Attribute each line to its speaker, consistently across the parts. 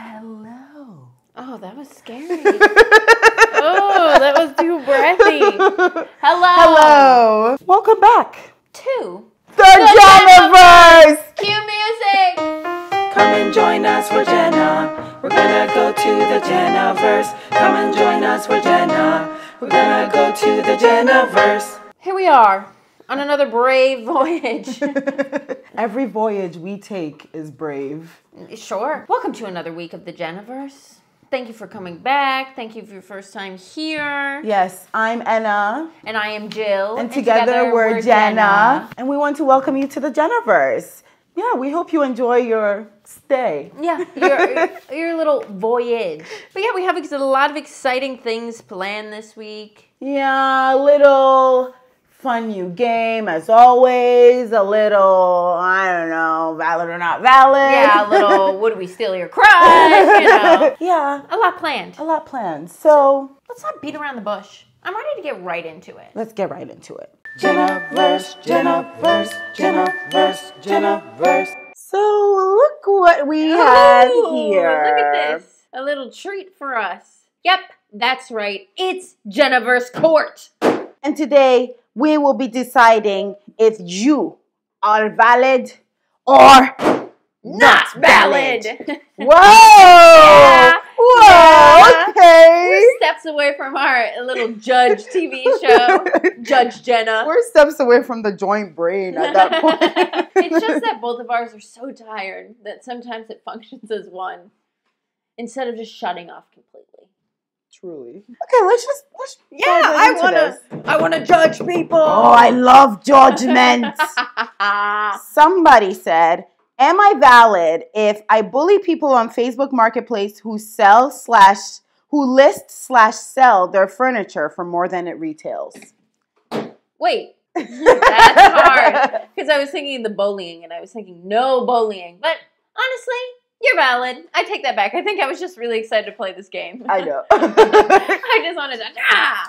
Speaker 1: Hello.
Speaker 2: Oh, that was scary. Oh, that was too breathy. Hello.
Speaker 1: Hello. Welcome back
Speaker 2: To
Speaker 1: the Jenaverse.
Speaker 2: Cue music.
Speaker 1: Come and join us for Jenna. We're gonna go to the Jenaverse. Come and join us for Jenna. We're gonna go to the Jenaverse.
Speaker 2: Here we are on another brave voyage.
Speaker 1: Every voyage we take is brave.
Speaker 2: Sure. Welcome to another week of the Jenaverse. Thank you for coming back. Thank you for your first time here.
Speaker 1: Yes, I'm Ena.
Speaker 2: And I am Jill.
Speaker 1: And together we're Jenna. And we want to welcome you to the Jenaverse. Yeah, we hope you enjoy your stay.
Speaker 2: Yeah, your little voyage. But yeah, we have a lot of exciting things planned this week.
Speaker 1: Yeah, a little fun new game as always. A little, I don't know, valid or not valid.
Speaker 2: Yeah, a little, would we steal your crush? You know.
Speaker 1: Yeah.
Speaker 2: A lot planned.
Speaker 1: A lot planned. So
Speaker 2: let's not beat around the bush. I'm ready to get right into it.
Speaker 1: Let's get right into it. Jenaverse, Jenaverse, Jenaverse, Jenaverse. So look what we have here.
Speaker 2: Look at this. A little treat for us. Yep, that's right. It's Jenaverse Court.
Speaker 1: And today we will be deciding if you are valid or
Speaker 2: not valid.
Speaker 1: Whoa!
Speaker 2: Yeah.
Speaker 1: Whoa!
Speaker 2: Yeah.
Speaker 1: Okay.
Speaker 2: We're steps away from our little Judge TV show, Judge Jenna.
Speaker 1: We're steps away from the joint brain at that point.
Speaker 2: It's just that both of ours are so tired that sometimes it functions as one instead of just shutting off completely.
Speaker 1: Truly. Okay, let's
Speaker 2: I wanna judge people.
Speaker 1: Oh, I love judgment. Somebody said, am I valid if I bully people on Facebook Marketplace who list/sell their furniture for more than it retails?
Speaker 2: Wait, that's hard. Because I was thinking the bullying and I was thinking no bullying. But honestly, you're valid. I take that back. I think I was just really excited to play this game.
Speaker 1: I know.
Speaker 2: I just wanted to.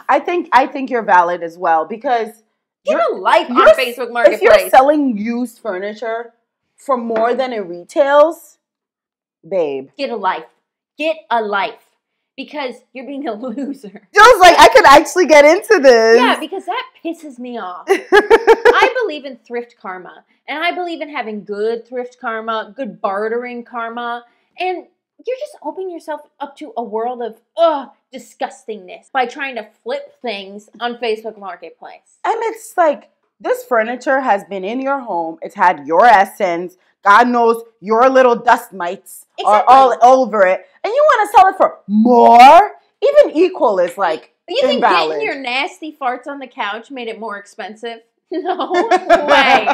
Speaker 1: I think you're valid as well because
Speaker 2: get a life on Facebook Marketplace.
Speaker 1: If you're selling used furniture for more than it retails, babe,
Speaker 2: get a life. Get a life. Because you're being a loser.
Speaker 1: Jill's like, I could actually get into this.
Speaker 2: Yeah, because that pisses me off. I believe in thrift karma. And I believe in having good thrift karma, good bartering karma. And you're just opening yourself up to a world of disgustingness by trying to flip things on Facebook Marketplace.
Speaker 1: And it's like, this furniture has been in your home. It's had your essence. God knows your little dust mites are all over it. And you want to sell it for more? Even equal is like
Speaker 2: you think
Speaker 1: invalid.
Speaker 2: Getting your nasty farts on the couch made it more expensive? No way.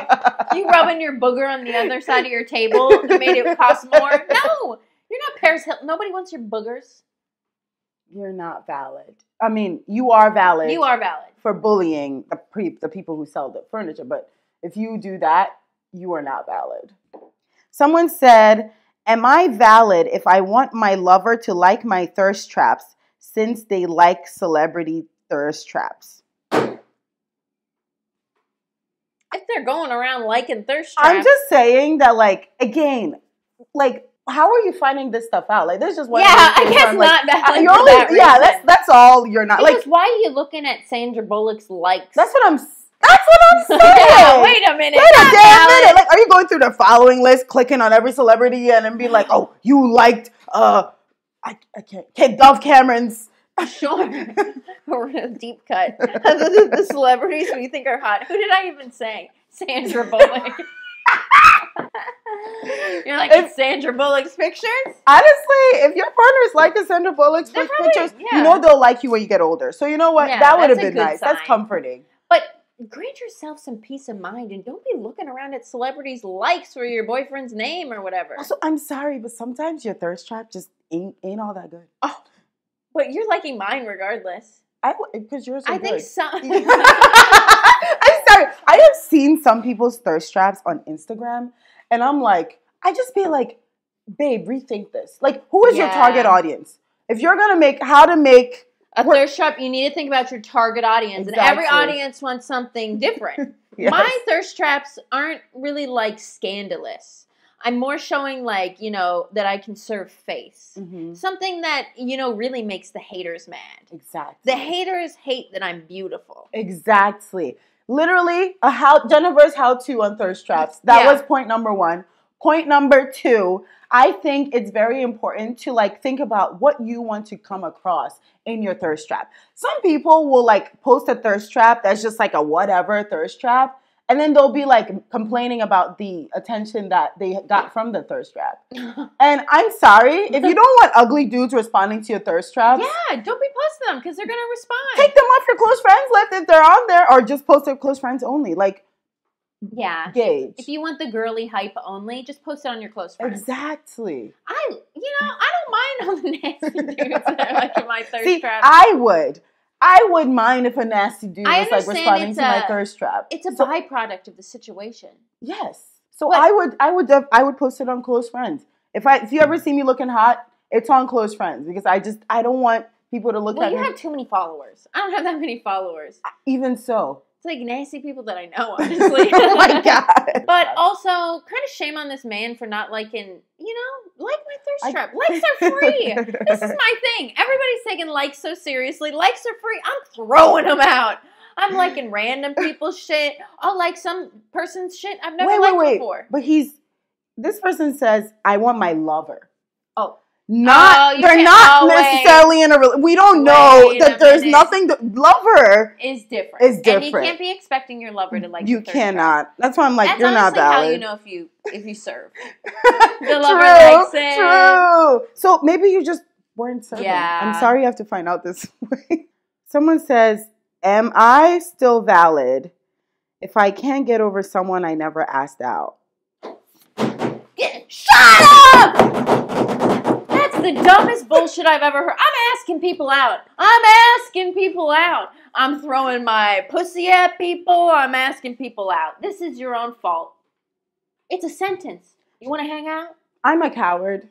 Speaker 2: You rubbing your booger on the other side of your table made it cost more? No. You're not Paris Hilton. Nobody wants your boogers.
Speaker 1: You're not valid. I mean, you are valid.
Speaker 2: You are valid.
Speaker 1: For bullying the people who sell the furniture. But if you do that, you are not valid. Someone said, am I valid if I want my lover to like my thirst traps since they like celebrity thirst traps?
Speaker 2: If they're going around liking thirst traps.
Speaker 1: I'm just saying that, like, again, like, how are you finding this stuff out? Like, there's just one.
Speaker 2: Yeah, I guess not valid.
Speaker 1: You're only, that's all. You're not.
Speaker 2: Because
Speaker 1: like,
Speaker 2: why are you looking at Sandra Bullock's likes?
Speaker 1: That's what I'm saying.
Speaker 2: Yeah, wait a minute.
Speaker 1: Wait a damn minute. Like, are you going through the following list, clicking on every celebrity and then being like, oh, you liked, I can't, Dove Cameron's.
Speaker 2: Sure. We're in a deep cut. The celebrities we think are hot. Who did I even say? Sandra Bullock. You're like, it's Sandra Bullock's pictures?
Speaker 1: Honestly, if your partner is liking Sandra Bullock's pictures, you know they'll like you when you get older. So you know what?
Speaker 2: Yeah,
Speaker 1: that would have been nice. Sign. That's comforting.
Speaker 2: But grant yourself some peace of mind and don't be looking around at celebrities' likes for your boyfriend's name or whatever.
Speaker 1: Also, I'm sorry, but sometimes your thirst trap just ain't all that good.
Speaker 2: Oh, but you're liking mine regardless.
Speaker 1: Because yours are
Speaker 2: I
Speaker 1: good.
Speaker 2: think some.
Speaker 1: I'm sorry. I have seen some people's thirst traps on Instagram, and I'm like, I just be like, babe, rethink this. Like, who is your target audience? If you're gonna make
Speaker 2: a thirst trap, you need to think about your target audience. Exactly. And every audience wants something different. Yes. My thirst traps aren't really like scandalous. I'm more showing like, that I can serve face.
Speaker 1: Mm-hmm.
Speaker 2: Something that, really makes the haters mad.
Speaker 1: Exactly.
Speaker 2: The haters hate that I'm beautiful.
Speaker 1: Exactly. Literally, Jenaverse how-to on thirst traps. That was point number 1. Point number 2, I think it's very important to like think about what you want to come across in your thirst trap. Some people will like post a thirst trap that's just like a whatever thirst trap, and then they'll be like complaining about the attention that they got from the thirst trap. And I'm sorry, if you don't want ugly dudes responding to your thirst traps,
Speaker 2: yeah, don't be posting them because they're gonna respond.
Speaker 1: take them off your close friends list if they're on there, or just post it close friends only. Like,
Speaker 2: yeah,
Speaker 1: gauge.
Speaker 2: If you want the girly hype only, just post it on your close friends.
Speaker 1: Exactly.
Speaker 2: I don't mind all the nasty dudes that are like in my thirst trap.
Speaker 1: I would mind if a nasty dude was like responding to my thirst trap.
Speaker 2: It's a byproduct of the situation.
Speaker 1: Yes. So I would post it on close friends. If you ever see me looking hot, it's on close friends because I don't want people to look at me.
Speaker 2: Well, you have too many followers. I don't have that many followers.
Speaker 1: Even so.
Speaker 2: It's like nasty people that I know, honestly.
Speaker 1: Oh my God.
Speaker 2: But also, kind of shame on this man for not liking, like my thirst trap. Likes are free. This is my thing. Everybody's taking likes so seriously. Likes are free. I'm throwing them out. I'm liking random people's shit. I'll like some person's shit I've never liked before.
Speaker 1: But this person says, I want my lover.
Speaker 2: Oh.
Speaker 1: They're not necessarily in a. We don't know that there's nothing. Lover
Speaker 2: is different. And you can't be expecting your lover to like.
Speaker 1: You cannot. That's why I'm like,
Speaker 2: that's
Speaker 1: you're not valid.
Speaker 2: How you know if you serve. The lover likes it.
Speaker 1: True. So maybe you just weren't serving.
Speaker 2: Yeah.
Speaker 1: I'm sorry you have to find out this way. Someone says, "Am I still valid if I can't get over someone I never asked out?"
Speaker 2: Shut up! The dumbest bullshit I've ever heard. I'm asking people out. I'm throwing my pussy at people. I'm asking people out. This is your own fault. It's a sentence. You want to hang out?
Speaker 1: I'm a coward,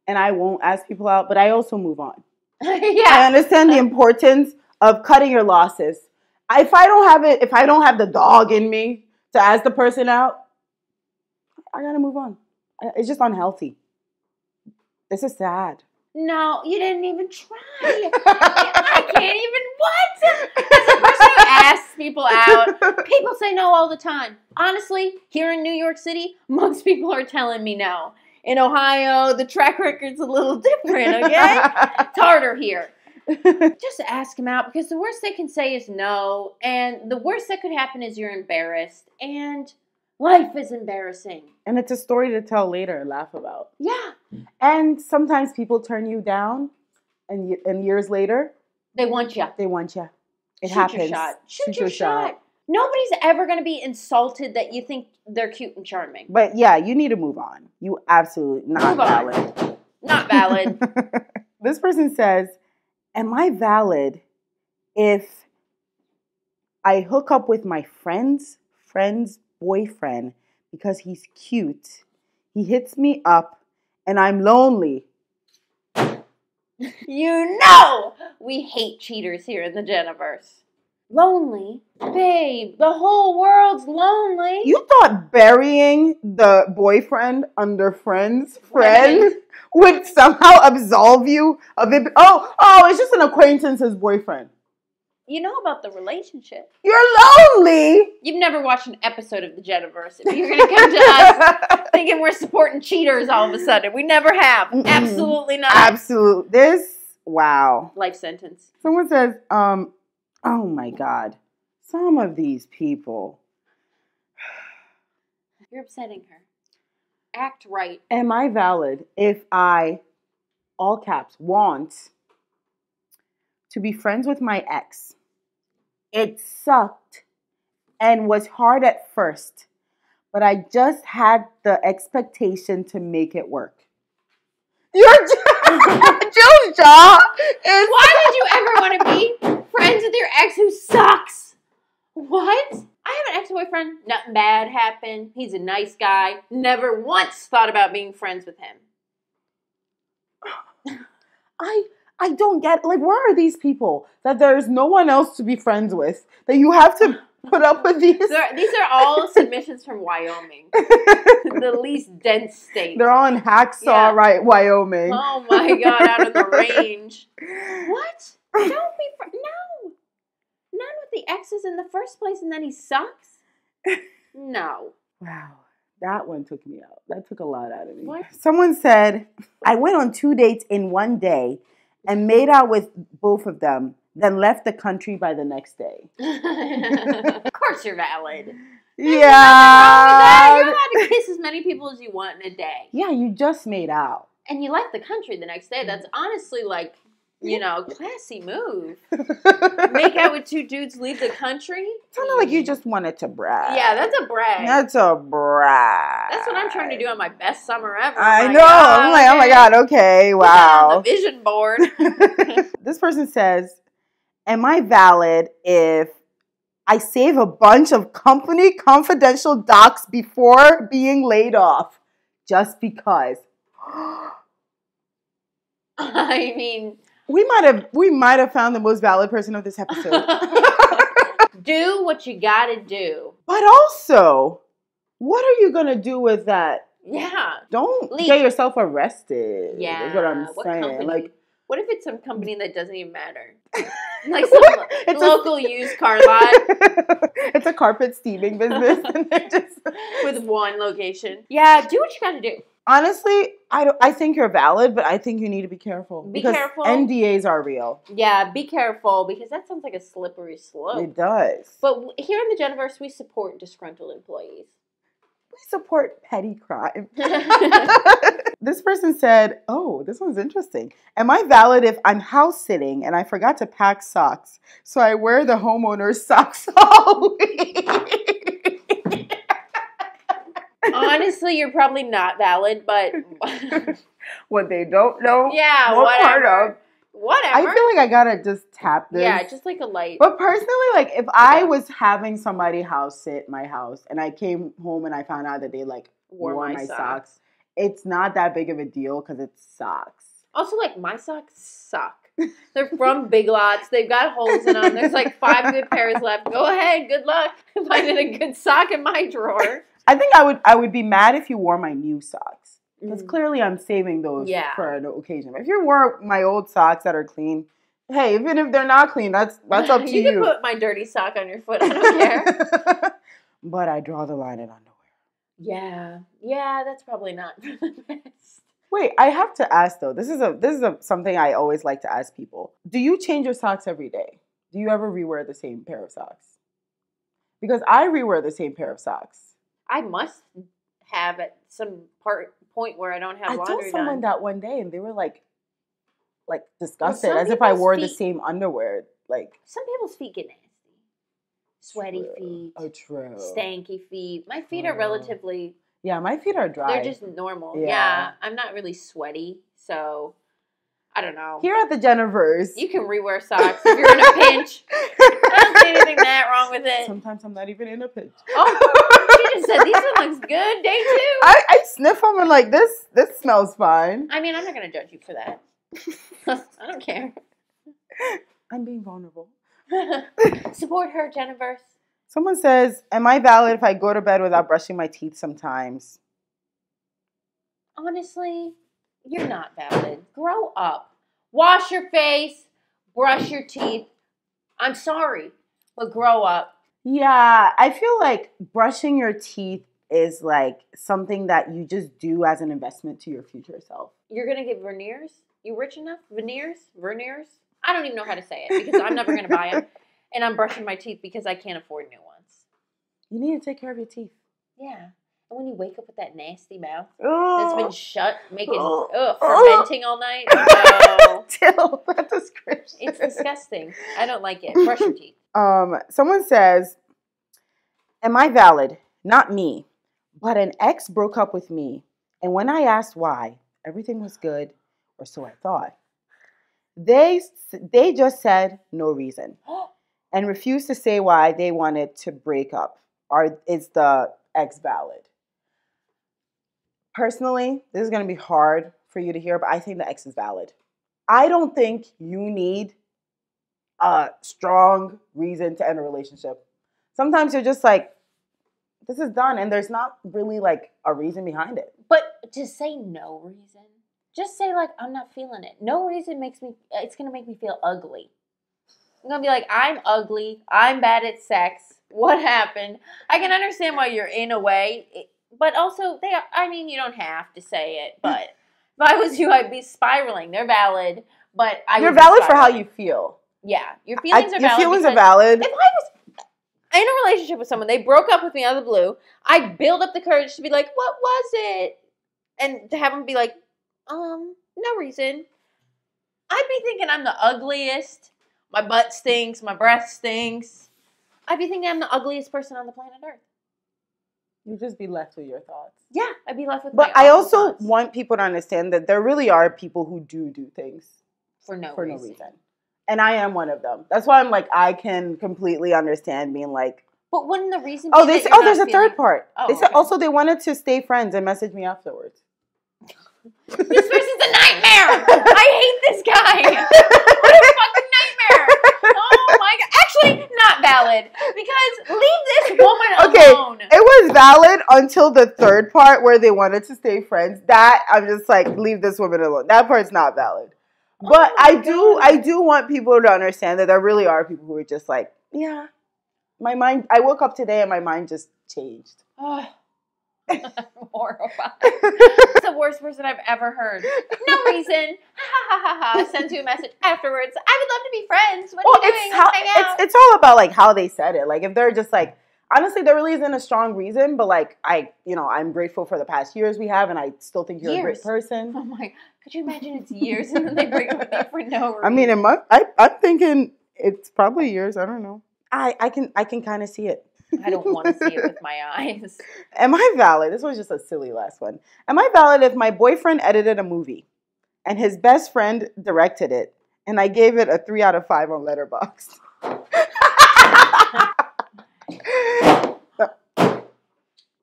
Speaker 1: and I won't ask people out, but I also move on.
Speaker 2: Yeah.
Speaker 1: I understand the importance of cutting your losses. If I don't have the dog in me to ask the person out, I gotta move on. It's just unhealthy. This is sad.
Speaker 2: No, you didn't even try. I can't even. What? As a person who asks people out, people say no all the time. Honestly, here in New York City, most people are telling me no. In Ohio, the track record's a little different, okay? It's harder here. Just ask them out because the worst they can say is no. And the worst that could happen is you're embarrassed. And life is embarrassing.
Speaker 1: And it's a story to tell later and laugh about.
Speaker 2: Yeah.
Speaker 1: And sometimes people turn you down, and years later,
Speaker 2: they want you.
Speaker 1: It happens.
Speaker 2: Shoot your shot. Nobody's ever going to be insulted that you think they're cute and charming.
Speaker 1: But yeah, you need to move on. You absolutely not valid.
Speaker 2: Not valid.
Speaker 1: This person says, am I valid if I hook up with my friend's boyfriend because he's cute? He hits me up and I'm lonely.
Speaker 2: We hate cheaters here in the Jenaverse. Lonely? Babe, the whole world's lonely.
Speaker 1: You thought burying the boyfriend under friend would somehow absolve you of it? Oh, it's just an acquaintance's boyfriend.
Speaker 2: You know about the relationship.
Speaker 1: You're lonely.
Speaker 2: You've never watched an episode of the Jenaverse. If you're going to come to us thinking we're supporting cheaters all of a sudden. We never have. Mm-mm. Absolutely not.
Speaker 1: Absolutely. Wow.
Speaker 2: Life sentence.
Speaker 1: Someone says, oh my God. Some of these people.
Speaker 2: You're upsetting her. Act right.
Speaker 1: Am I valid if I, all caps, want to be friends with my ex? It sucked and was hard at first, but I just had the expectation to make it work. Jill's jaw is...
Speaker 2: Why would you ever want to be friends with your ex who sucks? What? I have an ex-boyfriend. Nothing bad happened. He's a nice guy. Never once thought about being friends with him.
Speaker 1: I don't get, like, where are these people that there's no one else to be friends with? That you have to put up with these.
Speaker 2: These are all submissions from Wyoming, the least dense state.
Speaker 1: They're all in Hacksaw, right, Wyoming.
Speaker 2: Oh my God, out on the range. What? Don't be no. None with the X's in the first place, and then he sucks. No.
Speaker 1: Wow, that one took me out. That took a lot out of me.
Speaker 2: What?
Speaker 1: Someone said, I went on 2 dates in one day and made out with both of them, then left the country by the next day.
Speaker 2: Of course you're valid.
Speaker 1: Yeah.
Speaker 2: You're allowed to kiss as many people as you want in a day.
Speaker 1: Yeah, you just made out.
Speaker 2: And you left the country the next day. That's honestly like, classy move. Make out with 2 dudes, leave the country.
Speaker 1: Sounded like you just wanted to brag.
Speaker 2: Yeah, that's a brag.
Speaker 1: That's a brag.
Speaker 2: That's what I'm trying to do on my best summer ever.
Speaker 1: I know. I'm like, oh my God, okay, wow.
Speaker 2: On the vision board.
Speaker 1: This person says, am I valid if I save a bunch of company confidential docs before being laid off just because?
Speaker 2: I mean,
Speaker 1: we might have found the most valid person of this episode.
Speaker 2: do what you gotta do.
Speaker 1: But also, what are you gonna do with that?
Speaker 2: Yeah.
Speaker 1: Don't get yourself arrested.
Speaker 2: Yeah.
Speaker 1: Is what I'm saying.
Speaker 2: Company?
Speaker 1: Like,
Speaker 2: what if it's some company that doesn't even matter? Like some local used car lot.
Speaker 1: It's a carpet steaming business. And they're just
Speaker 2: with one location. Yeah, do what you gotta do.
Speaker 1: Honestly, I think you're valid, but I think you need to be careful.
Speaker 2: Be careful.
Speaker 1: NDAs are real.
Speaker 2: Yeah, be careful because that sounds like a slippery slope.
Speaker 1: It does.
Speaker 2: But here in the Jenaverse, we support disgruntled employees.
Speaker 1: We support petty crime. This person said, oh, this one's interesting. Am I valid if I'm house sitting and I forgot to pack socks, so I wear the homeowner's socks all week?
Speaker 2: Honestly, you're probably not valid, but
Speaker 1: what they don't know.
Speaker 2: Yeah,
Speaker 1: whatever.
Speaker 2: Whatever.
Speaker 1: I feel like I gotta just tap this.
Speaker 2: Yeah, just like a light.
Speaker 1: But personally, like if I was having somebody house sit my house and I came home and I found out that they like wore my socks, it's not that big of a deal because it's socks.
Speaker 2: Also, like my socks suck. They're from Big Lots. They've got holes in them. There's like 5 good pairs left. Go ahead. Good luck finding a good sock in my drawer.
Speaker 1: I think I would be mad if you wore my new socks. Because clearly I'm saving those for an occasion. If you wore my old socks that are clean, hey, even if they're not clean, that's up to you.
Speaker 2: You can put my dirty sock on your foot. I don't care.
Speaker 1: But I draw the line in underwear.
Speaker 2: Yeah, that's probably not for the best.
Speaker 1: Wait, I have to ask though. This is something I always like to ask people. Do you change your socks every day? Do you ever rewear the same pair of socks? Because I rewear the same pair of socks.
Speaker 2: I must have at some point where I don't have laundry done.
Speaker 1: I told someone that one day, and they were like disgusted, as if I wore the same underwear. Like
Speaker 2: some people's feet get nasty, sweaty feet.
Speaker 1: Oh, true.
Speaker 2: Stanky feet. My feet are relatively.
Speaker 1: Yeah, my feet are dry.
Speaker 2: They're just normal. Yeah, I'm not really sweaty, so I don't know.
Speaker 1: Here at the Jenaverse,
Speaker 2: you can rewear socks if you're in a pinch. I don't see anything that wrong with it.
Speaker 1: Sometimes I'm not even in a pinch.
Speaker 2: Oh, she just said, these one looks good. Day 2.
Speaker 1: I sniff them and like, this smells fine.
Speaker 2: I mean, I'm not going to judge you for that. I don't care.
Speaker 1: I'm being vulnerable.
Speaker 2: Support her, Jenaverse.
Speaker 1: Someone says, am I valid if I go to bed without brushing my teeth sometimes?
Speaker 2: Honestly, you're not valid. Grow up. Wash your face. Brush your teeth. I'm sorry, but grow up.
Speaker 1: Yeah, I feel like brushing your teeth is like something that you just do as an investment to your future self.
Speaker 2: You're going to get veneers? You rich enough? Veneers? I don't even know how to say it because I'm never going to buy them. And I'm brushing my teeth because I can't afford new ones.
Speaker 1: You need to take care of your teeth.
Speaker 2: Yeah. And when you wake up with that nasty mouth
Speaker 1: that's
Speaker 2: been shut, fermenting all night. No.
Speaker 1: Till that description.
Speaker 2: It's disgusting. I don't like it. Brush your teeth.
Speaker 1: Someone says, am I valid? Not me. But an ex broke up with me. And when I asked why, everything was good, or so I thought. They just said no reason and refused to say why they wanted to break up. Is the ex valid? Personally, this is going to be hard for you to hear, but I think the ex is valid. I don't think you need a strong reason to end a relationship. Sometimes you're just like, this is done, and there's not really like a reason behind it.
Speaker 2: But to say no reason, just say like, I'm not feeling it. No reason it's going to make me feel ugly. I'm going to be like, I'm ugly. I'm bad at sex. What happened? I can understand why you're in a way, but also you don't have to say it, but if I was you, I'd be spiraling. They're valid, but
Speaker 1: you're valid for how you feel.
Speaker 2: Yeah, your feelings are valid.
Speaker 1: Your feelings are valid.
Speaker 2: If I was in a relationship with someone, they broke up with me out of the blue, I'd build up the courage to be like, what was it? And to have them be like, no reason. I'd be thinking I'm the ugliest. My butt stinks. My breath stinks. I'd be thinking I'm the ugliest person on the planet Earth.
Speaker 1: You'd just be left with your thoughts.
Speaker 2: Yeah, I'd be left with
Speaker 1: But
Speaker 2: my
Speaker 1: I also
Speaker 2: thoughts.
Speaker 1: want people to understand that there really are people who do things
Speaker 2: for no reason.
Speaker 1: And I am one of them. That's why I'm like, I can completely understand being like.
Speaker 2: But wouldn't the reason
Speaker 1: be there's a third part. They said also they wanted to stay friends and message me afterwards.
Speaker 2: This person's a nightmare. I hate this guy. What a fucking nightmare. Oh my God. Actually, not valid. Because leave this woman alone.
Speaker 1: It was valid until the third part where they wanted to stay friends. That I'm just like, leave this woman alone. That part's not valid. But I do want people to understand that there really are people who are just like, yeah. My mind, I woke up today and my mind just changed.
Speaker 2: Oh, I'm horrified. It's the worst person I've ever heard. No reason. Ha ha ha ha. Send you a message afterwards. I would love to be friends. What are you doing? Let's hang out.
Speaker 1: It's all about like how they said it. Like if they're just like, honestly, there really isn't a strong reason, but like I'm grateful for the past years we have, and I still think you're a great person.
Speaker 2: Oh my, could you imagine it's years and then they break up with you for no reason?
Speaker 1: I mean, I'm thinking it's probably years. I don't know. I can kind of see it.
Speaker 2: I don't want to see it with my eyes.
Speaker 1: Am I valid? This was just a silly last one. Am I valid if my boyfriend edited a movie and his best friend directed it and I gave it a 3 out of 5 on Letterboxd?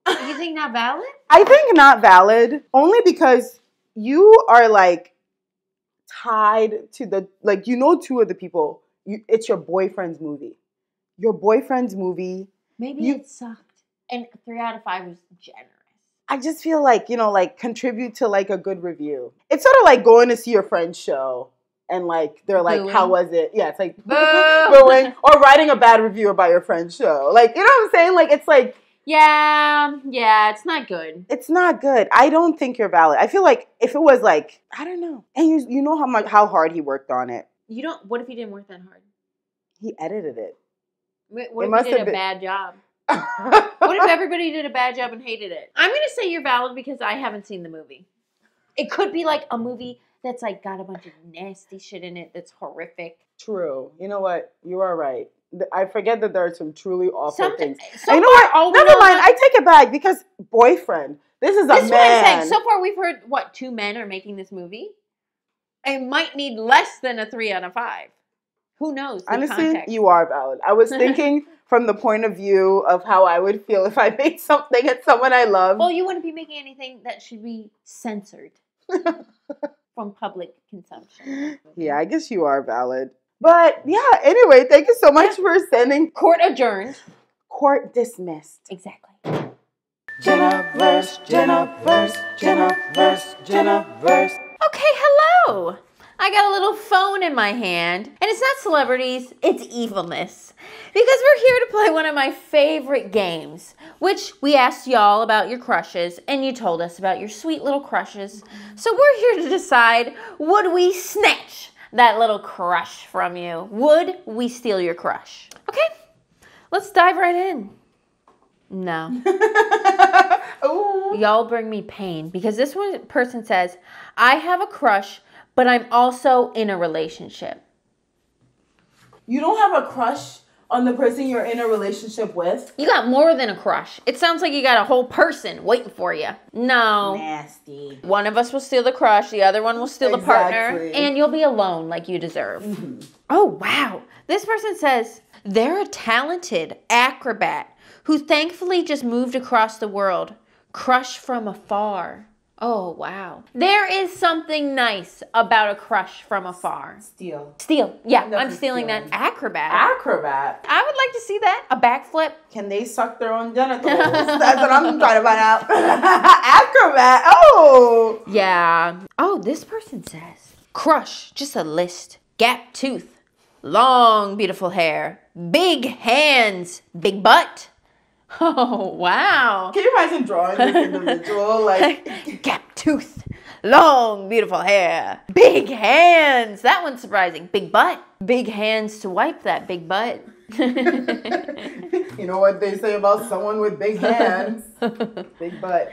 Speaker 2: You think not valid?
Speaker 1: I think not valid only because you are like tied to the, like, two of the people. It's your boyfriend's movie. Your boyfriend's movie.
Speaker 2: Maybe it sucked. And 3 out of 5 was generous.
Speaker 1: I just feel like, like contribute to like a good review. It's sort of like going to see your friend's show and like, they're like, booing. How was it? Yeah, it's like booing, or writing a bad review about your friend's show. Like, you know what I'm saying? Like, it's like.
Speaker 2: Yeah, it's not good.
Speaker 1: It's not good. I don't think you're valid. I feel like if it was like, I don't know. And you know how hard he worked on it.
Speaker 2: What if he didn't work that hard?
Speaker 1: He edited it.
Speaker 2: What if he did a bad job? What if everybody did a bad job and hated it? I'm going to say you're valid because I haven't seen the movie. It could be like a movie that's like got a bunch of nasty shit in it that's horrific.
Speaker 1: True. You know what? You are right. I forget that there are some truly awful things.
Speaker 2: So
Speaker 1: you know what? Never mind. I take it back because boyfriend. This is a man.
Speaker 2: What I'm saying. So far we've heard, 2 men are making this movie? I might need less than a 3 out of 5. Who knows?
Speaker 1: Honestly,
Speaker 2: context.
Speaker 1: You are valid. I was thinking from the point of view of how I would feel if I made something at someone I love.
Speaker 2: Well, you wouldn't be making anything that should be censored from public consumption.
Speaker 1: Yeah, I guess you are valid. But yeah, anyway, thank you so much for sending.
Speaker 2: Court adjourned.
Speaker 1: Court dismissed.
Speaker 2: Exactly.
Speaker 1: Jenaverse.
Speaker 2: Okay, hello. I got a little phone in my hand, and it's not celebrities, it's evilness. Because we're here to play one of my favorite games, which we asked y'all about your crushes, and you told us about your sweet little crushes. So we're here to decide, would we snatch that little crush from you? Would we steal your crush? Okay, let's dive right in. No. Y'all bring me pain, because this one person says, I have a crush, but I'm also in a relationship.
Speaker 1: You don't have a crush on the person you're in a relationship with?
Speaker 2: You got more than a crush. It sounds like you got a whole person waiting for you. No.
Speaker 1: Nasty.
Speaker 2: One of us will steal the crush, the other one will steal the partner, and you'll be alone like you deserve. Mm-hmm. Oh, wow. This person says, they're a talented acrobat who thankfully just moved across the world. Crush from afar. Oh, wow. There is something nice about a crush from afar.
Speaker 1: Steal.
Speaker 2: Yeah,
Speaker 1: Definitely
Speaker 2: I'm stealing that.
Speaker 1: stealing.
Speaker 2: Acrobat.
Speaker 1: Acrobat.
Speaker 2: I would like to see that. A backflip.
Speaker 1: Can they suck their own genitals? That's what I'm trying to find out. Acrobat. Oh.
Speaker 2: Yeah. Oh, this person says, crush, just a list. Gap tooth. Long, beautiful hair. Big hands. Big butt. Oh, wow.
Speaker 1: Can you imagine drawing this individual? Like
Speaker 2: Gap tooth. Long, beautiful hair. Big hands. That one's surprising. Big butt. Big hands to wipe that big butt.
Speaker 1: You know what they say about someone with big hands? Big butt.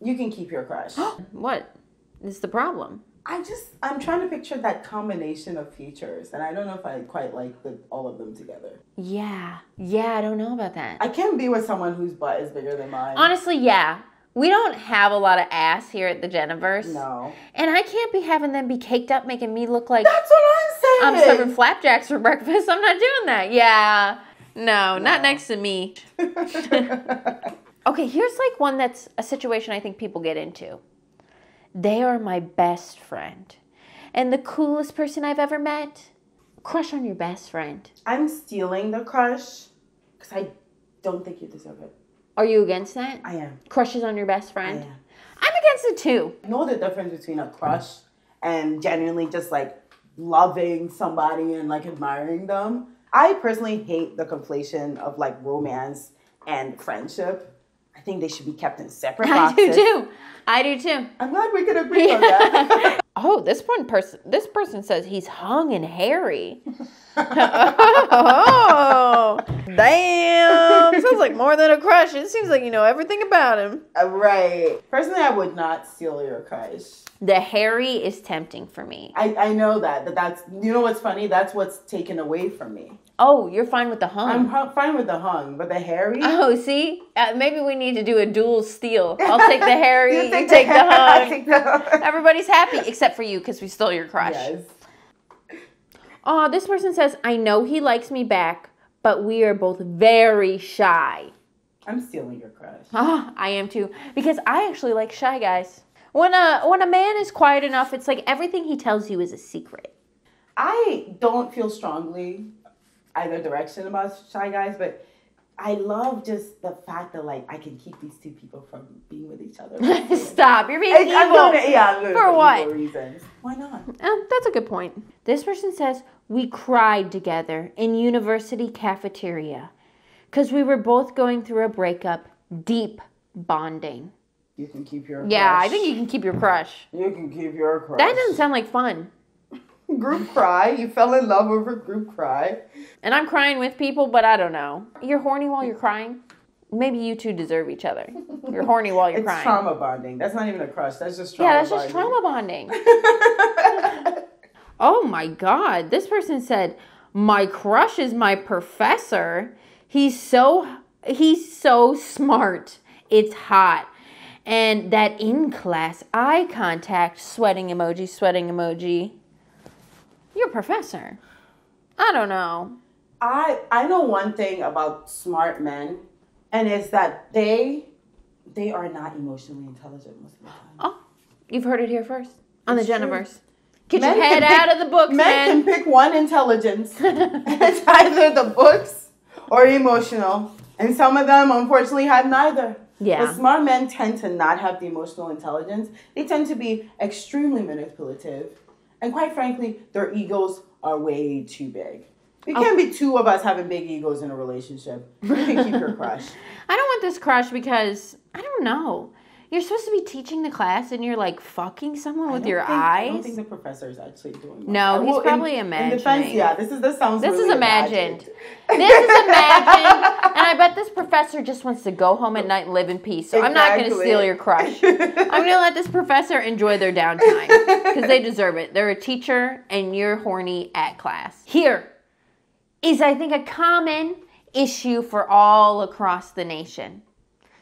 Speaker 1: You can keep your crush.
Speaker 2: What is the problem?
Speaker 1: I'm trying to picture that combination of features, and I don't know if I quite like all of them together.
Speaker 2: Yeah, I don't know about that.
Speaker 1: I can't be with someone whose butt is bigger than mine.
Speaker 2: Honestly, yeah. We don't have a lot of ass here at the Jenaverse.
Speaker 1: No.
Speaker 2: And I can't be having them be caked up making me look like
Speaker 1: That's what I'm
Speaker 2: I'm
Speaker 1: saying.
Speaker 2: serving flapjacks for breakfast. I'm not doing that. Yeah. No, not next to me. Okay, here's like one that's a situation I think people get into. They are my best friend. And the coolest person I've ever met. Crush on your best friend.
Speaker 1: I'm stealing the crush because I don't think you deserve it.
Speaker 2: Are you against that?
Speaker 1: I am.
Speaker 2: Crushes on your best friend?
Speaker 1: I am.
Speaker 2: I'm against it too.
Speaker 1: I know the difference between a crush and genuinely just like loving somebody and like admiring them. I personally hate the conflation of like romance and friendship. I think they should be kept in separate boxes.
Speaker 2: I do too.
Speaker 1: I'm glad we can agree on that.
Speaker 2: Oh, this person says he's hung and hairy. Oh, damn. Sounds like more than a crush. It seems like you know everything about him.
Speaker 1: Right. Personally, I would not steal your crush.
Speaker 2: The hairy is tempting for me.
Speaker 1: I know that's, you know what's funny? That's what's taken away from me.
Speaker 2: Oh, you're fine with the hung.
Speaker 1: I'm fine with the hung, but the hairy?
Speaker 2: Oh, see? Maybe we need to do a dual steal. I'll take the hairy, you take the hung.
Speaker 1: I take the hung.
Speaker 2: Everybody's happy except for you because we stole your crush.
Speaker 1: Yes.
Speaker 2: Oh, this person says, I know he likes me back, but we are both very shy.
Speaker 1: I'm stealing your crush.
Speaker 2: Oh, I am too. Because I actually like shy guys. When a man is quiet enough, it's like everything he tells you is a secret.
Speaker 1: I don't feel strongly either direction about shy guys, but I love just the fact that like I can keep these two people from being with each other.
Speaker 2: Stop, you're being evil.
Speaker 1: I'm doing it
Speaker 2: for what?
Speaker 1: Evil reasons. Why not?
Speaker 2: That's a good point. This person says, we cried together in university cafeteria because we were both going through a breakup, deep bonding.
Speaker 1: You can keep your crush.
Speaker 2: Yeah, I think you can keep your crush.
Speaker 1: You can keep your crush.
Speaker 2: That doesn't sound like fun.
Speaker 1: Group cry. You fell in love over group cry.
Speaker 2: And I'm crying with people, but I don't know. You're horny while you're crying? Maybe you two deserve each other. You're horny while you're crying.
Speaker 1: It's trauma bonding. That's not even a crush. That's just trauma bonding.
Speaker 2: Yeah, that's just trauma bonding. Oh my God. This person said, my crush is my professor. He's so smart. It's hot. And that in-class eye contact, sweating emoji. You're a professor. I don't know.
Speaker 1: I know one thing about smart men, and it's that they are not emotionally intelligent most of the time.
Speaker 2: Oh, you've heard it here first on the Jenaverse. Get
Speaker 1: Men
Speaker 2: your head out of the books,
Speaker 1: men
Speaker 2: man.
Speaker 1: can pick one intelligence. It's either the books or emotional. And some of them, unfortunately, have neither.
Speaker 2: Yeah.
Speaker 1: But smart men tend to not have the emotional intelligence. They tend to be extremely manipulative. And quite frankly, their egos are way too big. It can't be two of us having big egos in a relationship. You can keep your crush.
Speaker 2: I don't want this crush because, I don't know. You're supposed to be teaching the class and you're like fucking someone with your eyes.
Speaker 1: I don't think the professor is actually doing that.
Speaker 2: No, he's probably imagining.
Speaker 1: In defense, yeah, this sounds
Speaker 2: This
Speaker 1: really
Speaker 2: is imagined. This is imagined. And I bet this professor just wants to go home at night and live in peace. So I'm not going to steal your crush. I'm going to let this professor enjoy their downtime because they deserve it. They're a teacher and you're horny at class. Here is, I think, a common issue for all across the nation.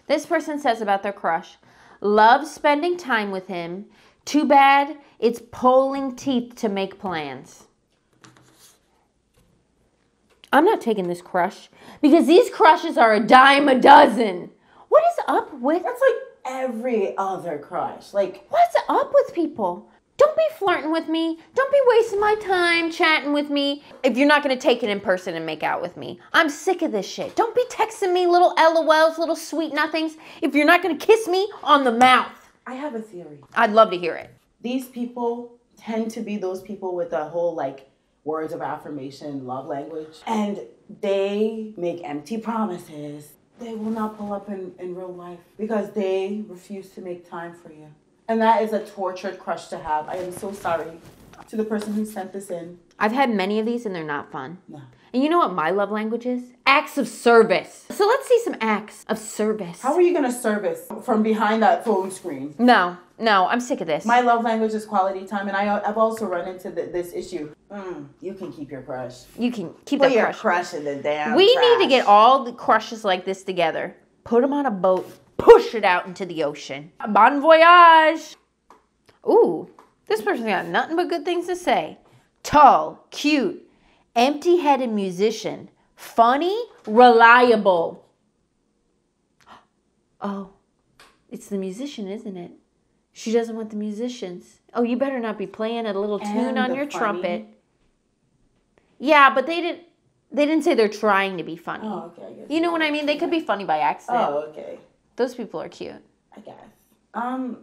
Speaker 2: This person says about their crush, love spending time with him. Too bad it's pulling teeth to make plans. I'm not taking this crush because these crushes are a dime a dozen. What is up with...
Speaker 1: That's like every other crush. Like,
Speaker 2: what's up with people? Don't be flirting with me. Don't be wasting my time chatting with me if you're not going to take it in person and make out with me. I'm sick of this shit. Don't be texting me little LOLs, little sweet nothings if you're not going to kiss me on the mouth.
Speaker 1: I have a theory.
Speaker 2: I'd love to hear it.
Speaker 1: These people tend to be those people with a whole, like, words of affirmation, love language. And they make empty promises. They will not pull up in real life because they refuse to make time for you. And that is a tortured crush to have. I am so sorry to the person who sent this in.
Speaker 2: I've had many of these and they're not fun.
Speaker 1: No.
Speaker 2: And you know what my love language is? Acts of service. So let's see some acts of service.
Speaker 1: How are you going to service from behind that phone screen?
Speaker 2: No, I'm sick of this.
Speaker 1: My love language is quality time, and I've also run into this issue. You can keep your crush.
Speaker 2: You can keep
Speaker 1: Put
Speaker 2: that
Speaker 1: your
Speaker 2: crush.
Speaker 1: crush in the damn
Speaker 2: We
Speaker 1: trash.
Speaker 2: need to get all the crushes like this together. Put them on a boat. Push it out into the ocean. Bon voyage. Ooh, this person's got nothing but good things to say. Tall, cute, empty-headed musician. Funny, reliable. Oh, it's the musician, isn't it? She doesn't want the musicians. Oh, you better not be playing a little tune on your trumpet. Yeah, but they didn't say they're trying to be funny.
Speaker 1: Oh, okay. I guess
Speaker 2: You know what I mean? They could be funny by accident.
Speaker 1: Oh, okay.
Speaker 2: Those people are cute.
Speaker 1: I guess.
Speaker 2: Oh.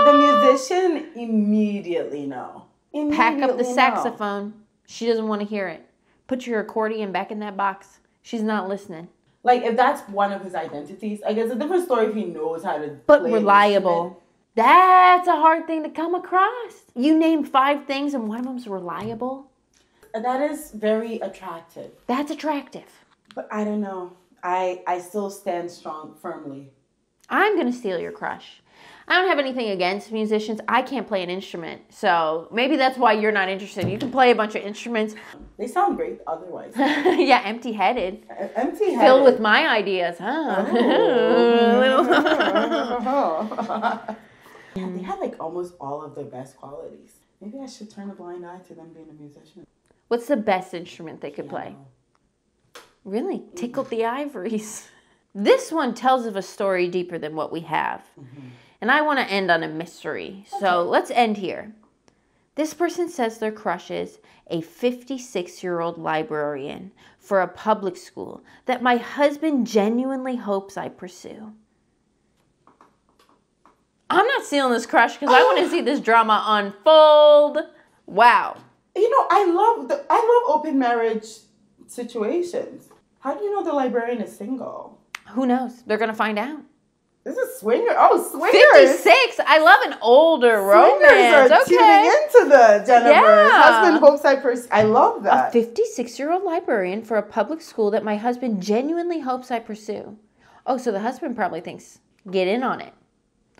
Speaker 1: The musician immediately no.
Speaker 2: Pack up the saxophone. She doesn't want to hear it. Put your accordion back in that box. She's not listening.
Speaker 1: Like, if that's one of his identities, I guess a different story if he knows how to
Speaker 2: But
Speaker 1: play
Speaker 2: reliable. That's a hard thing to come across. You name 5 things and one of them's reliable.
Speaker 1: That is very attractive.
Speaker 2: That's attractive.
Speaker 1: But I don't know. I still stand strong, firmly.
Speaker 2: I'm going to steal your crush. I don't have anything against musicians. I can't play an instrument. So maybe that's why you're not interested. You can play a bunch of instruments.
Speaker 1: They sound great otherwise.
Speaker 2: Yeah, empty-headed.
Speaker 1: Empty-headed.
Speaker 2: Filled with my ideas, huh?
Speaker 1: Yeah, they have like almost all of their best qualities. Maybe I should turn a blind eye to them being a musician.
Speaker 2: What's the best instrument they could play? Really? Tickled the ivories. This one tells of a story deeper than what we have. And I want to end on a mystery. So let's end here. This person says their crush is a 56-year-old librarian for a public school that my husband genuinely hopes I pursue. I'm not stealing this crush because I want to see this drama unfold. Wow.
Speaker 1: You know, I love open marriage situations. How do you know the librarian is single?
Speaker 2: Who knows? They're going to find out.
Speaker 1: This is swinger. Oh, swingers.
Speaker 2: 56. I love an older romance.
Speaker 1: Swingers are tuning into the Jenaverse.
Speaker 2: Yeah.
Speaker 1: Husband hopes I love that.
Speaker 2: A 56-year-old librarian for a public school that my husband genuinely hopes I pursue. Oh, so the husband probably thinks, get in on it.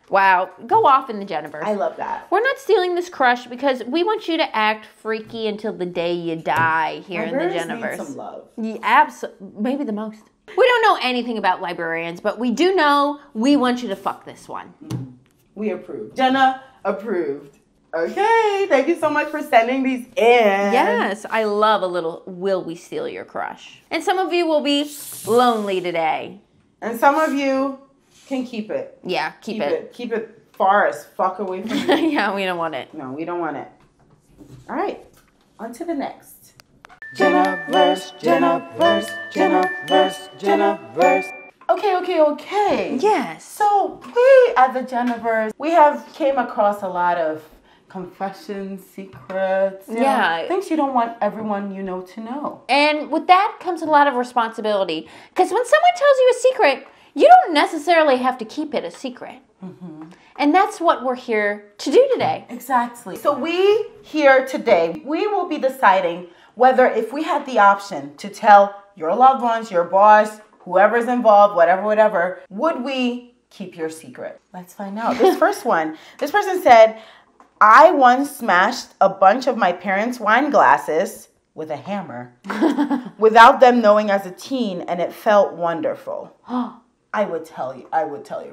Speaker 2: Wow. Go off in the Jenaverse.
Speaker 1: I love that.
Speaker 2: We're not stealing this crush because we want you to act freaky until the day you die here in the Jenaverse.
Speaker 1: Need some love.
Speaker 2: Yeah, maybe the most. We don't know anything about librarians, but we do know we want you to fuck this one.
Speaker 1: We approve. Jenna approved. Okay, thank you so much for sending these in.
Speaker 2: Yes, I love a little will we steal your crush. And some of you will be lonely today.
Speaker 1: And some of you can keep it.
Speaker 2: Yeah, keep it.
Speaker 1: Keep it far as fuck away from me.
Speaker 2: Yeah, we don't want it.
Speaker 1: No, we don't want it. All right, on to the next. Jenaverse, Jenaverse, Jenaverse, Jenaverse. Okay.
Speaker 2: Yes.
Speaker 1: So we at the Jenaverse, we have came across a lot of confessions, secrets, you know, things you don't want everyone you know to know.
Speaker 2: And with that comes a lot of responsibility. Because when someone tells you a secret, you don't necessarily have to keep it a secret. And that's what we're here to do today.
Speaker 1: Exactly. So we here today, we will be deciding whether if we had the option to tell your loved ones, your boss, whoever's involved, whatever, would we keep your secret? Let's find out. This first one, this person said, I once smashed a bunch of my parents' wine glasses with a hammer without them knowing as a teen, and it felt wonderful. I would tell your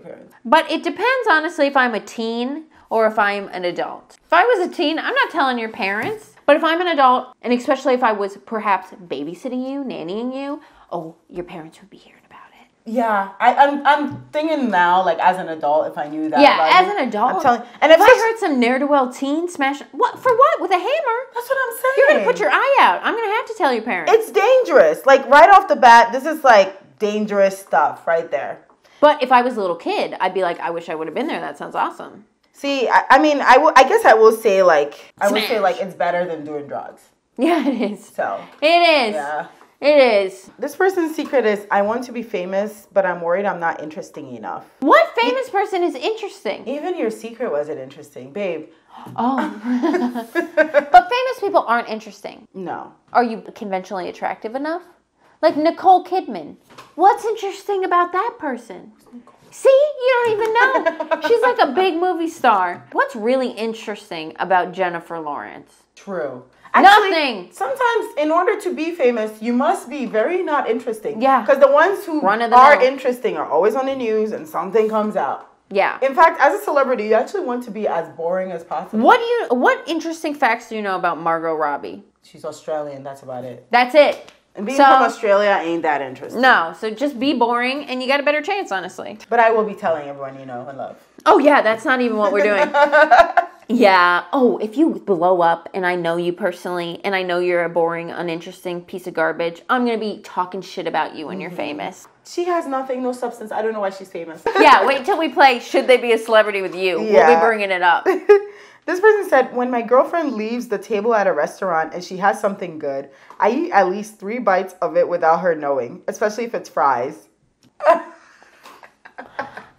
Speaker 1: parents.
Speaker 2: But it depends, honestly, if I'm a teen or if I'm an adult. If I was a teen, I'm not telling your parents. But if I'm an adult, and especially if I was perhaps babysitting you, nannying you, oh, your parents would be hearing about it.
Speaker 1: Yeah, I'm thinking now, like as an adult, if I knew that.
Speaker 2: Yeah,
Speaker 1: about
Speaker 2: as
Speaker 1: you,
Speaker 2: an adult.
Speaker 1: I'm telling. And
Speaker 2: if I heard some ne'er-do-well teen smash, what for? What with a hammer?
Speaker 1: That's what I'm saying.
Speaker 2: You're gonna put your eye out. I'm gonna have to tell your parents.
Speaker 1: It's dangerous. Like right off the bat, this is like dangerous stuff right there.
Speaker 2: But if I was a little kid, I'd be like, I wish I would have been there. That sounds awesome.
Speaker 1: See, I mean, I guess I will say like
Speaker 2: Smash.
Speaker 1: it's better than doing drugs.
Speaker 2: Yeah, it is.
Speaker 1: So
Speaker 2: it is.
Speaker 1: yeah.
Speaker 2: It is.
Speaker 1: This person's secret is, I want to be famous, but I'm worried I'm not interesting enough.
Speaker 2: What famous person is interesting?
Speaker 1: Even your secret wasn't interesting, babe.
Speaker 2: Oh. But famous people aren't interesting.
Speaker 1: No.
Speaker 2: Are you conventionally attractive enough? Like Nicole Kidman. What's interesting about that person? See? You don't even know. She's like a big movie star. What's really interesting about Jennifer Lawrence?
Speaker 1: True. Actually,
Speaker 2: Nothing.
Speaker 1: Sometimes, in order to be famous, you must be very not interesting.
Speaker 2: Yeah.
Speaker 1: Because the ones who are
Speaker 2: Run-of-the-mill.
Speaker 1: interesting are always on the news and something comes out.
Speaker 2: Yeah.
Speaker 1: In fact, as a celebrity, you actually want to be as boring as possible.
Speaker 2: What interesting facts do you know about Margot Robbie?
Speaker 1: She's Australian, that's about it.
Speaker 2: That's it.
Speaker 1: And being from Australia ain't that interesting.
Speaker 2: No, so just be boring and you got a better chance, honestly.
Speaker 1: But I will be telling everyone you know and love.
Speaker 2: Oh yeah, that's not even what we're doing. Yeah. Oh, if you blow up and I know you personally and I know you're a boring, uninteresting piece of garbage, I'm going to be talking shit about you when you're famous.
Speaker 1: She has nothing, no substance. I don't know why she's famous.
Speaker 2: Yeah, wait till we play Should They Be a Celebrity with You.
Speaker 1: Yeah.
Speaker 2: We'll be bringing it up.
Speaker 1: This person said, when my girlfriend leaves the table at a restaurant and she has something good, I eat at least 3 bites of it without her knowing, especially if it's fries.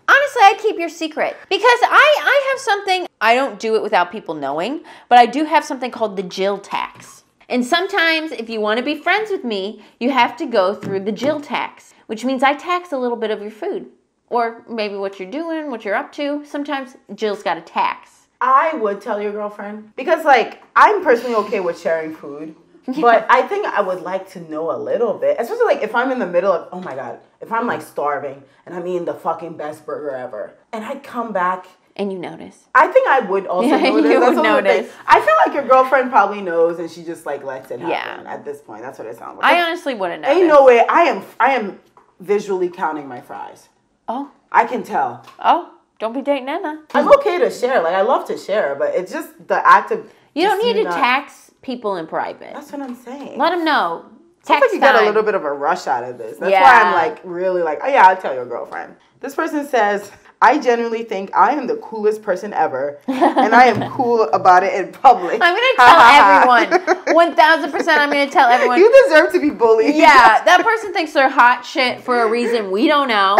Speaker 2: Honestly, I keep your secret because I have something, I don't do it without people knowing, but I do have something called the Jill tax. And sometimes if you want to be friends with me, you have to go through the Jill tax, which means I tax a little bit of your food or maybe what you're doing, what you're up to. Sometimes Jill's got a tax.
Speaker 1: I would tell your girlfriend because, like, I'm personally okay with sharing food, but I think I would like to know a little bit, especially like if I'm in the middle of, oh my God, if I'm like starving and I'm eating the fucking best burger ever and I come back.
Speaker 2: And you notice.
Speaker 1: I think I would also
Speaker 2: Yeah,
Speaker 1: notice.
Speaker 2: you
Speaker 1: That's
Speaker 2: would
Speaker 1: the
Speaker 2: notice.
Speaker 1: thing. I feel like your girlfriend probably knows and she just like lets it happen
Speaker 2: Yeah.
Speaker 1: at this point. That's what it sounds like.
Speaker 2: I honestly wouldn't know.
Speaker 1: Ain't no way. I am visually counting my fries.
Speaker 2: Oh.
Speaker 1: I can tell.
Speaker 2: Oh. Don't be dating Ena.
Speaker 1: I'm okay to share. Like, I love to share, but it's just the act of...
Speaker 2: You don't need to tax people in private.
Speaker 1: That's what I'm saying.
Speaker 2: Let them know.
Speaker 1: Sounds like you got a little bit of a rush out of this. That's why I'm like, really like, oh yeah, I'll tell your girlfriend. This person says, I genuinely think I am the coolest person ever, and I am cool about it in public.
Speaker 2: I'm going to tell everyone. 1,000% I'm going to tell everyone.
Speaker 1: You deserve to be bullied.
Speaker 2: Yeah, that person thinks they're hot shit for a reason we don't know.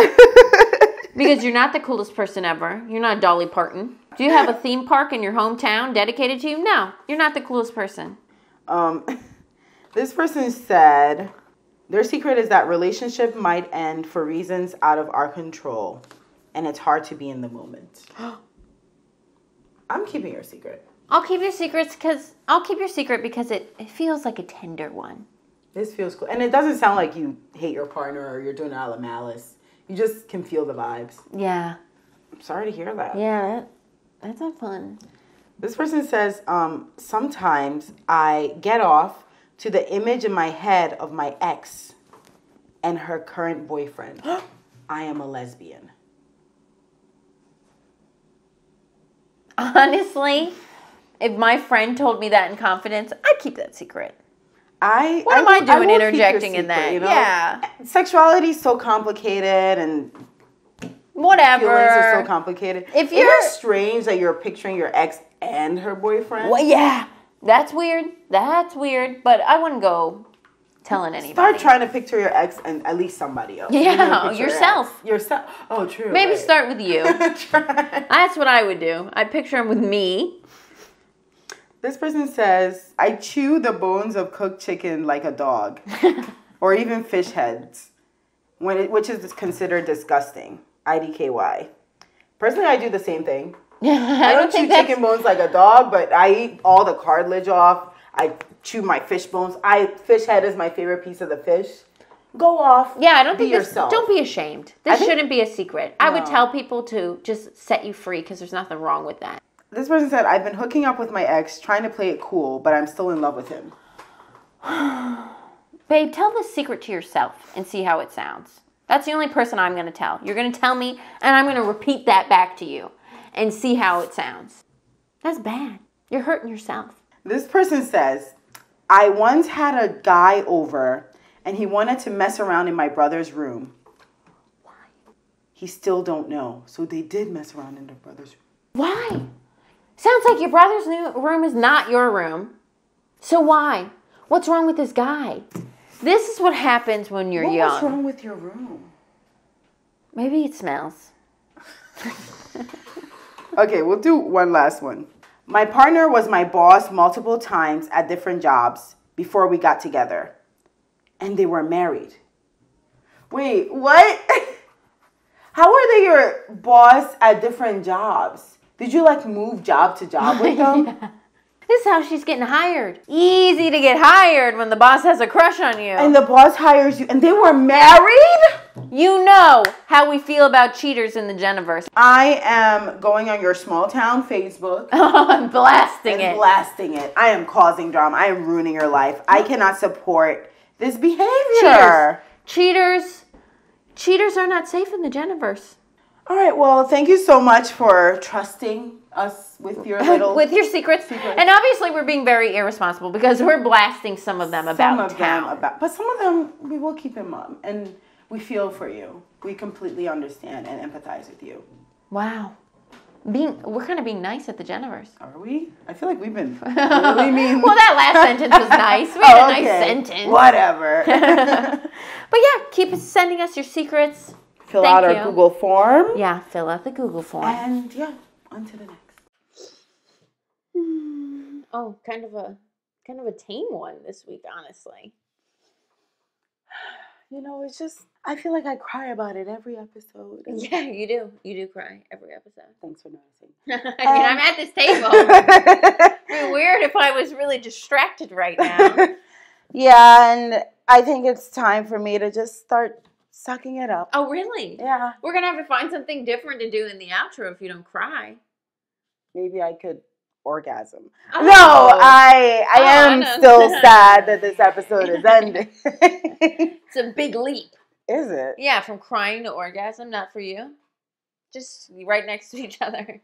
Speaker 2: Because you're not the coolest person ever. You're not Dolly Parton. Do you have a theme park in your hometown dedicated to you? No, you're not the coolest person.
Speaker 1: This person said, their secret is that relationship might end for reasons out of our control, and it's hard to be in the moment. I'm keeping your secret.
Speaker 2: I'll keep your secret because it feels like a tender one.
Speaker 1: This feels cool. And it doesn't sound like you hate your partner or you're doing it out of malice. You just can feel the vibes.
Speaker 2: Yeah.
Speaker 1: I'm sorry to hear that.
Speaker 2: Yeah, that's not fun.
Speaker 1: This person says, sometimes I get off to the image in my head of my ex and her current boyfriend. I am a lesbian.
Speaker 2: Honestly, if my friend told me that in confidence, I'd keep that secret. What am I doing interjecting in that? You know? Yeah.
Speaker 1: Sexuality is so complicated and
Speaker 2: whatever.
Speaker 1: Feelings are so complicated.
Speaker 2: If
Speaker 1: Isn't it strange that you're picturing your ex and her boyfriend?
Speaker 2: Well, yeah. That's weird. But I wouldn't go telling anybody.
Speaker 1: Start trying to picture your ex and at least somebody else.
Speaker 2: Yeah, yourself.
Speaker 1: Yourself. Oh, true.
Speaker 2: Maybe
Speaker 1: right.
Speaker 2: start with you. That's what I would do. I'd picture him with me.
Speaker 1: This person says, I chew the bones of cooked chicken like a dog. Or even fish heads, which is considered disgusting. IDKY. Personally, I do the same thing. I don't chew chicken bones like a dog, but I eat all the cartilage off. I chew my fish bones. Fish head is my favorite piece of the fish. Go off.
Speaker 2: Yeah, I don't
Speaker 1: think yourself.
Speaker 2: Don't be ashamed. This shouldn't be a secret. No. I would tell people to just set you free because there's nothing wrong with that.
Speaker 1: This person said, I've been hooking up with my ex, trying to play it cool, but I'm still in love with him.
Speaker 2: Babe, tell this secret to yourself and see how it sounds. That's the only person I'm going to tell. You're going to tell me, and I'm going to repeat that back to you and see how it sounds. That's bad. You're hurting yourself.
Speaker 1: This person says, I once had a guy over, and he wanted to mess around in my brother's room.
Speaker 2: Why?
Speaker 1: He still don't know. So they did mess around in their brother's room.
Speaker 2: Why? Sounds like your brother's new room is not your room. So why? What's wrong with this guy? This is what happens when you're young.
Speaker 1: What's wrong with your room?
Speaker 2: Maybe it smells.
Speaker 1: Okay, we'll do one last one. My partner was my boss multiple times at different jobs before we got together. And they were married. Wait, what? How are they your boss at different jobs? Did you like move job to job with them?
Speaker 2: Yeah. This is how she's getting hired. Easy to get hired when the boss has a crush on you.
Speaker 1: And the boss hires you and they were married?
Speaker 2: You know how we feel about cheaters in the Jenaverse.
Speaker 1: I am going on your small town Facebook.
Speaker 2: I'm blasting it.
Speaker 1: Blasting it. I am causing drama. I am ruining your life. I cannot support this behavior.
Speaker 2: Cheaters are not safe in the Jenaverse.
Speaker 1: All right, well, thank you so much for trusting us with your little...
Speaker 2: with your secrets. And obviously we're being very irresponsible because we're blasting some of them about town.
Speaker 1: But some of them we will keep in mind. And we feel for you. We completely understand and empathize with you.
Speaker 2: Wow. We're kind of being nice at the Jenaverse.
Speaker 1: Are we? I feel like we've been really mean.
Speaker 2: Well, that last sentence was nice. We had a nice sentence.
Speaker 1: Whatever.
Speaker 2: But yeah, keep sending us your secrets.
Speaker 1: Fill out our Google form.
Speaker 2: Yeah, fill out the Google form.
Speaker 1: And yeah, on to the next.
Speaker 2: Oh, kind of a tame one this week, honestly.
Speaker 1: You know, it's just, I feel like I cry about it every episode.
Speaker 2: Yeah, you do. You do cry every episode.
Speaker 1: Thanks for noticing.
Speaker 2: I mean, I'm at this table. It'd be weird if I was really distracted right now.
Speaker 1: Yeah, and I think it's time for me to just start sucking it up.
Speaker 2: Oh, really?
Speaker 1: Yeah.
Speaker 2: We're going to have to find something different to do in the outro if you don't cry.
Speaker 1: Maybe I could orgasm.
Speaker 2: Oh.
Speaker 1: No, I am still sad that this episode is ending.
Speaker 2: It's a big leap.
Speaker 1: Is it?
Speaker 2: Yeah, from crying to orgasm, not for you. Just right next to each other.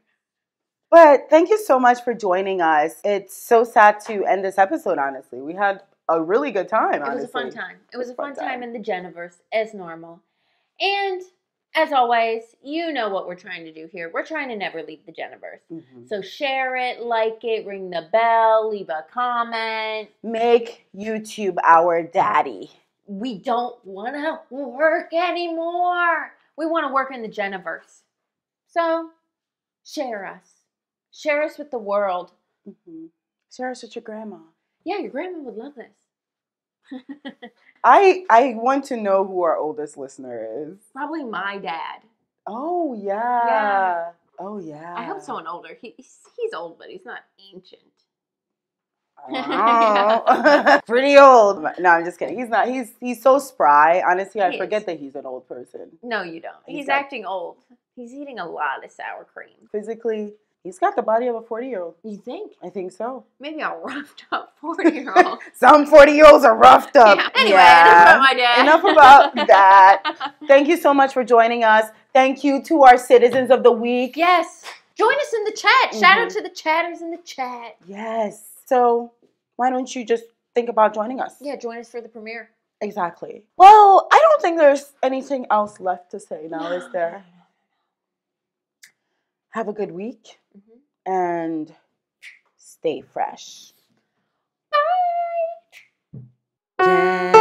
Speaker 1: But thank you so much for joining us. It's so sad to end this episode, honestly. We had a really good time, honestly.
Speaker 2: It was a fun time. It was a fun time in the Jenaverse, as normal. And as always, you know what we're trying to do here. We're trying to never leave the Jenaverse. Mm-hmm. So share it, like it, ring the bell, leave a comment.
Speaker 1: Make YouTube our daddy.
Speaker 2: We don't want to work anymore. We want to work in the Jenaverse. So share us. Share us with the world.
Speaker 1: Mm-hmm. Share us with your grandma.
Speaker 2: Yeah, your grandma would love this.
Speaker 1: I want to know who our oldest listener is.
Speaker 2: Probably my dad.
Speaker 1: Oh, yeah. Oh, yeah.
Speaker 2: I hope someone older. He's old, but he's not ancient.
Speaker 1: Oh. Pretty old. No, I'm just kidding. He's not. He's so spry. Honestly, I forget that he's an old person.
Speaker 2: No, you don't. He's acting old. He's eating a lot of sour cream.
Speaker 1: Physically, he's got the body of a 40-year-old.
Speaker 2: You think?
Speaker 1: I think so.
Speaker 2: Maybe a roughed up 40-year-old.
Speaker 1: Some 40-year-olds are roughed up.
Speaker 2: Yeah. Anyway, enough about my dad.
Speaker 1: Enough about that. Thank you so much for joining us. Thank you to our citizens of the week.
Speaker 2: Yes. Join us in the chat. Shout out to the chatters in the chat.
Speaker 1: Yes. So why don't you just think about joining us?
Speaker 2: Yeah, join us for the premiere. Exactly.
Speaker 1: Well, I don't think there's anything else left to say now, is there? Have a good week and stay fresh.
Speaker 2: Bye.